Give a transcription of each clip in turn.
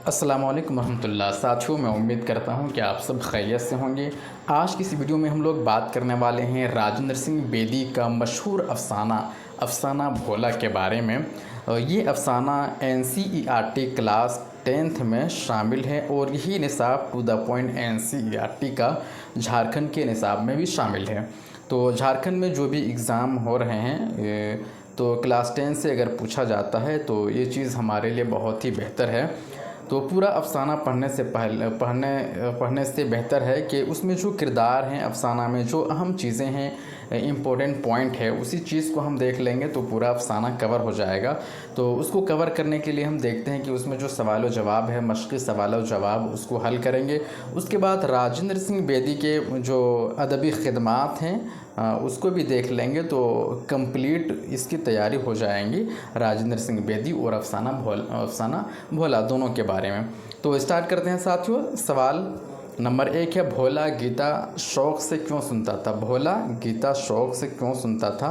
अस्सलाम वालेकुम रहमतुल्लाह। साथियों, मैं उम्मीद करता हूं कि आप सब खैरियत से होंगे। आज की इस वीडियो में हम लोग बात करने वाले हैं राजेंद्र सिंह बेदी का मशहूर अफ़साना अफ़साना भोला के बारे में। ये अफ़साना NCERT क्लास 10th में शामिल है और यही निसाब टू द पॉइंट NCERT का झारखंड के निसाब में भी शामिल है। तो झारखंड में जो भी एग्ज़ाम हो रहे हैं तो क्लास 10 से अगर पूछा जाता है तो ये चीज़ हमारे लिए बहुत ही बेहतर है। तो पूरा अफ़साना पढ़ने से बेहतर है कि उसमें जो किरदार हैं, अफ़साना में जो अहम चीज़ें हैं, इम्पोर्टेंट पॉइंट है, उसी चीज़ को हम देख लेंगे तो पूरा अफ़साना कवर हो जाएगा। तो उसको कवर करने के लिए हम देखते हैं कि उसमें जो सवाल व जवाब है, मश्क़ी सवाल व जवाब, उसको हल करेंगे। उसके बाद राजेंद्र सिंह बेदी के जो अदबी ख़िदमात हैं उसको भी देख लेंगे तो कंप्लीट इसकी तैयारी हो जाएंगी राजेंद्र सिंह बेदी और अफ़साना भोला दोनों के बारे में। तो स्टार्ट करते हैं साथियों। सवाल नंबर 1 है, भोला गीता शौक़ से क्यों सुनता था? भोला गीता शौक़ से क्यों सुनता था?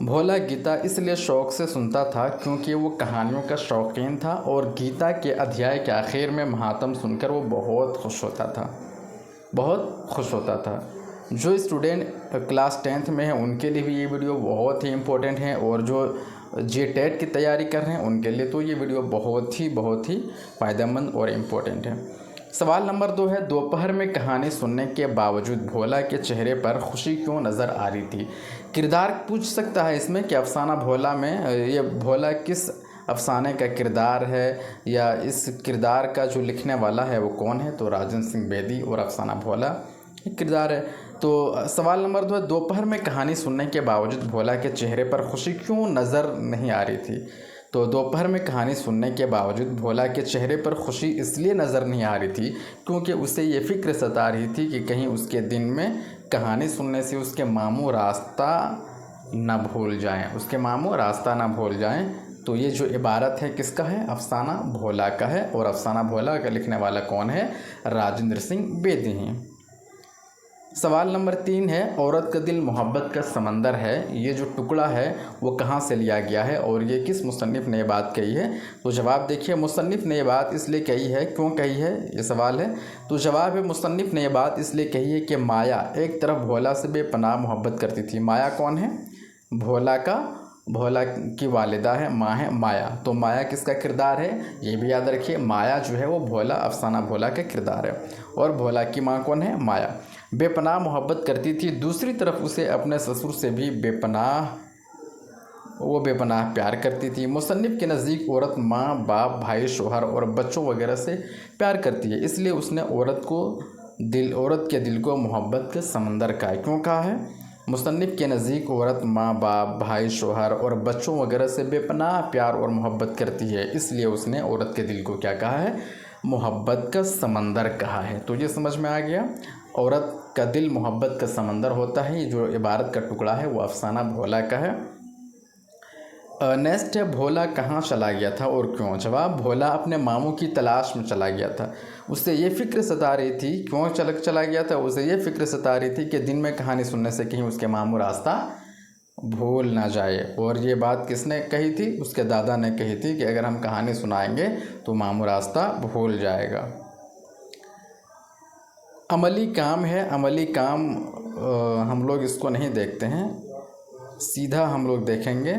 भोला गीता इसलिए शौक़ से सुनता था क्योंकि वो कहानियों का शौकीन था और गीता के अध्याय के आखिर में महात्म सुनकर वो बहुत खुश होता था। जो स्टूडेंट क्लास 10th में हैं उनके लिए भी ये वीडियो बहुत ही इम्पोर्टेंट है और जो JTET की तैयारी कर रहे हैं उनके लिए तो ये वीडियो बहुत ही फ़ायदेमंद और इम्पोर्टेंट है। सवाल नंबर 2 है, दोपहर में कहानी सुनने के बावजूद भोला के चेहरे पर खुशी क्यों नज़र आ रही थी? किरदार पूछ सकता है इसमें कि अफ़साना भोला में ये भोला किस अफ़साने का किरदार है या इस किरदार का जो लिखने वाला है वो कौन है? तो राजेंद्र सिंह बेदी और अफ़साना भोला किरदार है। तो सवाल नंबर 2 है, दोपहर में कहानी सुनने के बावजूद भोला के चेहरे पर खुशी क्यों नज़र नहीं आ रही थी? तो दोपहर में कहानी सुनने के बावजूद भोला के चेहरे पर खुशी इसलिए नज़र नहीं आ रही थी क्योंकि उसे ये फ़िक्र सता रही थी कि कहीं उसके दिन में कहानी सुनने से उसके मामू रास्ता ना भूल जाएं। तो ये जो इबारत है किसका है? अफ़साना भोला का है और अफ़साना भोला का लिखने वाला कौन है? राजेंद्र सिंह बेदी हैं। सवाल नंबर 3 है, औरत का दिल मोहब्बत का समंदर है, ये जो टुकड़ा है वो कहाँ से लिया गया है और ये किस मुसन्निफ़ ने ये बात कही है? तो जवाब देखिए, मुसन्निफ़ ने ये बात इसलिए कही है, क्यों कही है ये सवाल है। तो जवाब है, मुसन्निफ़ ने ये बात इसलिए कही है कि माया एक तरफ भोला से बेपनाह मोहब्बत करती थी। माया कौन है? भोला की वालिदा है, माँ है माया। तो माया किसका किरदार है ये भी याद रखिए। माया जो है वो भोला, अफ़साना भोला का किरदार है और भोला की माँ कौन है? माया। बेपनाह मोहब्बत करती थी, दूसरी तरफ उसे अपने ससुर से भी बेपनाह प्यार करती थी। मुसन्निफ़ के नज़दीक औरत माँ, बाप, भाई, शौहर और बच्चों वगैरह से प्यार करती है, इसलिए उसने औरत के दिल को मोहब्बत के समंदर कहा। क्यों कहा है? मुसन्निफ़ के नज़दीक औरत माँ, बाप, भाई, शौहर और बच्चों वगैरह से बेपनाह प्यार और मोहब्बत करती है, इसलिए उसने औरत के दिल को क्या कहा है? मोहब्बत का समंदर कहा है। तो ये समझ में आ गया, औरत का दिल मोहब्बत का समंदर होता है। ये जो इबारत का टुकड़ा है वो अफ़साना भोला का है। नेक्स्ट है, भोला कहाँ चला गया था और क्यों? जवाब, भोला अपने मामू की तलाश में चला गया था। उसे ये फ़िक्र सता रही थी, क्यों चला गया था? उसे ये फ़िक्र सता रही थी कि दिन में कहानी सुनने से कहीं उसके मामू रास्ता भूल ना जाए। और ये बात किसने कही थी? उसके दादा ने कही थी कि अगर हम कहानी सुनाएंगे तो मामू रास्ता भूल जाएगा। अमली काम है, अमली काम हम लोग इसको नहीं देखते हैं, सीधा हम लोग देखेंगे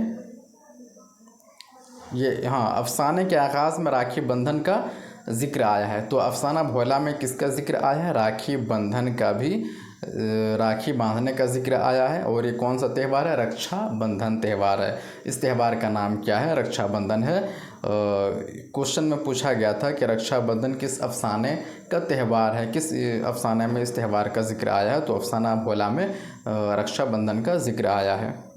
ये। हाँ, अफ़साने के आगाज़ में राखी बंधन का ज़िक्र आया है, तो अफ़साना भोला में किसका ज़िक्र आया है? राखी बंधन का भी, राखी बांधने का ज़िक्र आया है। और ये कौन सा त्यौहार है? रक्षाबंधन त्यौहार है। इस त्यौहार का नाम क्या है? रक्षाबंधन है। क्वेश्चन में पूछा गया था कि रक्षाबंधन किस अफ़साने का त्यौहार है, किस अफ़साने में इस त्यौहार का ज़िक्र आया है? तो अफ़साना भोला में रक्षाबंधन का ज़िक्र आया है।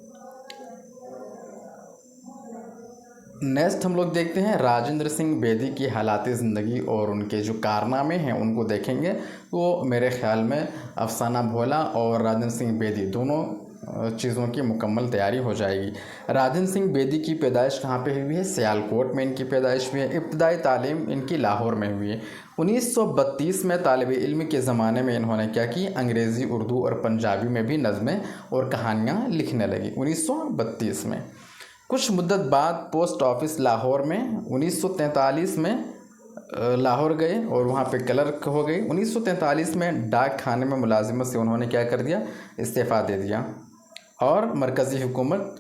नेक्स्ट हम लोग देखते हैं राजेंद्र सिंह बेदी की हालात ज़िंदगी और उनके जो कारनामे हैं उनको देखेंगे। तो मेरे ख़्याल में अफ़साना भोला और राजेंद्र सिंह बेदी दोनों चीज़ों की मुकम्मल तैयारी हो जाएगी। राजेंद्र सिंह बेदी की पैदाइश कहाँ पे हुई है? सियालकोट में इनकी पैदाइश हुई है। इब्तदाई तालीम इनकी लाहौर में हुई है। 1932 में तालिब इल्म के ज़माने में इन्होंने क्या की? अंग्रेज़ी, उर्दू और पंजाबी में भी नज़में और कहानियाँ लिखने लगी 1932 में। कुछ मुद्दत बाद पोस्ट ऑफिस लाहौर में 1943 में लाहौर गए और वहाँ पे क्लर्क हो गए। 1943 में डाक खाने में मुलाजिमत से उन्होंने क्या कर दिया, इस्तीफ़ा दे दिया और मरकज़ी हुकूमत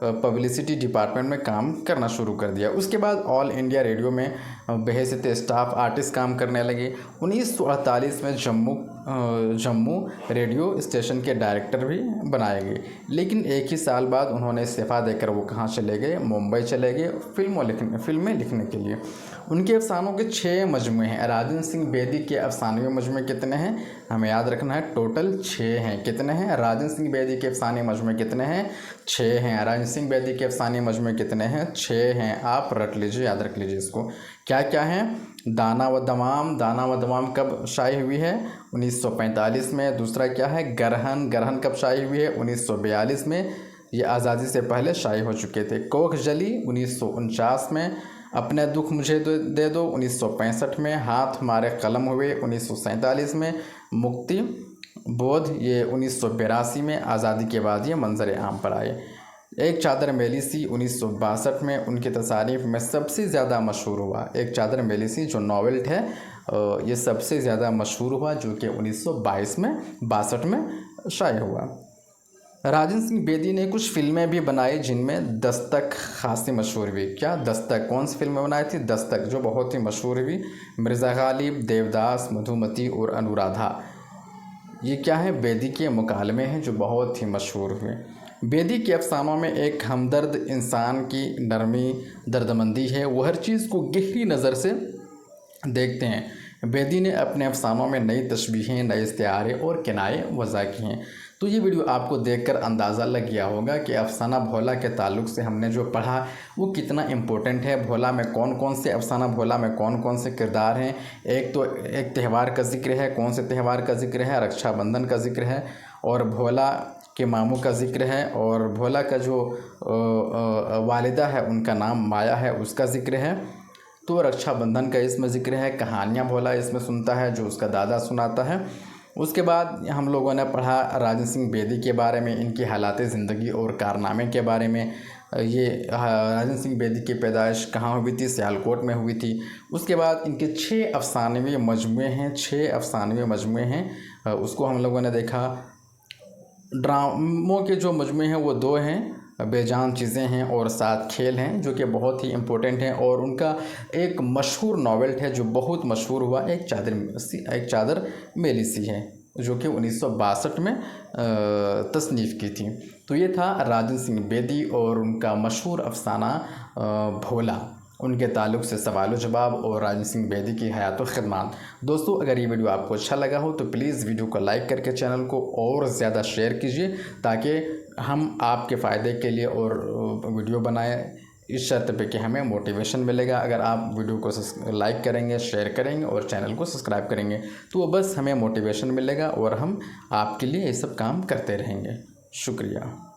पब्लिसिटी डिपार्टमेंट में काम करना शुरू कर दिया। उसके बाद ऑल इंडिया रेडियो में बहैसियत स्टाफ आर्टिस्ट काम करने लगे। 1948 में जम्मू रेडियो स्टेशन के डायरेक्टर भी बनाए गए। लेकिन एक ही साल बाद उन्होंने इस्तीफ़ा देकर वो कहाँ चले गए, मुंबई चले गए फिल्में लिखने के लिए। उनके अफसानों के 6 मजमूए हैं। राजन सिंह बेदी के अफसानवी मजमूए कितने हैं, हमें याद रखना है, टोटल 6 हैं। कितने हैं? राजन सिंह बेदी के अफसाने मजमूए कितने हैं? 6 हैं। राजन सिंह बेदी के अफसाने मजमूए कितने हैं? 6 हैं। आप रट लीजिए, याद रख लीजिए इसको। क्या क्या है? दाना व दमाम कब शाये हुई है? 1945 में। दूसरा क्या है? गरहन कब शाये हुई है? 1942 में। ये आज़ादी से पहले शाये हो चुके थे। कोख जली 1949 में। अपने दुख मुझे दे दो 1965 में। हाथ हमारे कलम हुए 1947 में। मुक्ति बोध ये 1982 में। आज़ादी के बाद ये मंजर आम पर आए। एक चादर मेली सी 1962 में। उनकी तसारीफ में सबसे ज़्यादा मशहूर हुआ एक चादर मेली सी जो नॉवेल है, ये सबसे ज़्यादा मशहूर हुआ जो कि 1962 में शाये हुआ। राजन सिंह बेदी ने कुछ फिल्में भी बनाई जिनमें दस्तक खासी मशहूर हुई। क्या? दस्तक। कौन सी फिल्में बनाई थी? दस्तक, जो बहुत ही मशहूर हुई। मिर्ज़ा गालिब, देवदास, मधुमती और अनुराधा, ये क्या है? बेदी के मुकालमे हैं जो बहुत ही मशहूर हुए। बेदी के अफसानों में एक हमदर्द इंसान की नरमी, दर्दमंदी है। वो हर चीज़ को गहरी नज़र से देखते हैं। बेदी ने अपने अफसानों में नई तशबीहें, नए इस्तिआरे और किनाए वज़ा की हैं। तो ये वीडियो आपको देखकर अंदाज़ा लग गया होगा कि अफसाना भोला के ताल्लुक़ से हमने जो पढ़ा वो कितना इम्पोर्टेंट है। भोला में कौन कौन से अफसाना भोला में कौन कौन से किरदार हैं। एक त्यौहार का ज़िक्र है। कौन से त्यौहार का ज़िक्र है? रक्षाबंधन का ज़िक्र है। और भोला के मामू का ज़िक्र है। और भोला का जो वालिदा है उनका नाम माया है, उसका ज़िक्र है। तो रक्षाबंधन का इसमें ज़िक्र है। कहानियाँ भोला इसमें सुनता है जो उसका दादा सुनाता है। उसके बाद हम लोगों ने पढ़ा राजन सिंह बेदी के बारे में, इनकी हालात ज़िंदगी और कारनामे के बारे में। ये राजन सिंह बेदी की पैदाइश कहाँ हुई थी? सियालकोट में हुई थी। उसके बाद इनके 6 अफसानवी मजमूए हैं। 6 अफसानवी मजमूए हैं, उसको हम लोगों ने देखा। ड्रामों के जो मजमूए हैं वो 2 हैं, बेजान चीज़ें हैं और 7 खेल हैं, जो कि बहुत ही इम्पोर्टेंट हैं। और उनका एक मशहूर नॉवेल है जो बहुत मशहूर हुआ, एक चादर मेली सी है, जो कि 1962 में तसनीफ़ की थी। तो ये था राजन सिंह बेदी और उनका मशहूर अफसाना भोला, उनके ताल्लुक़ से सवाल जवाब और राजन सिंह बेदी की हयात व खिदमत। दोस्तों, अगर ये वीडियो आपको अच्छा लगा हो तो प्लीज़ वीडियो को लाइक करके चैनल को और ज़्यादा शेयर कीजिए, ताकि हम आपके फ़ायदे के लिए और वीडियो बनाएं, इस शर्त पे कि हमें मोटिवेशन मिलेगा। अगर आप वीडियो को लाइक करेंगे, शेयर करेंगे और चैनल को सब्सक्राइब करेंगे तो बस हमें मोटिवेशन मिलेगा और हम आपके लिए ये सब काम करते रहेंगे। शुक्रिया।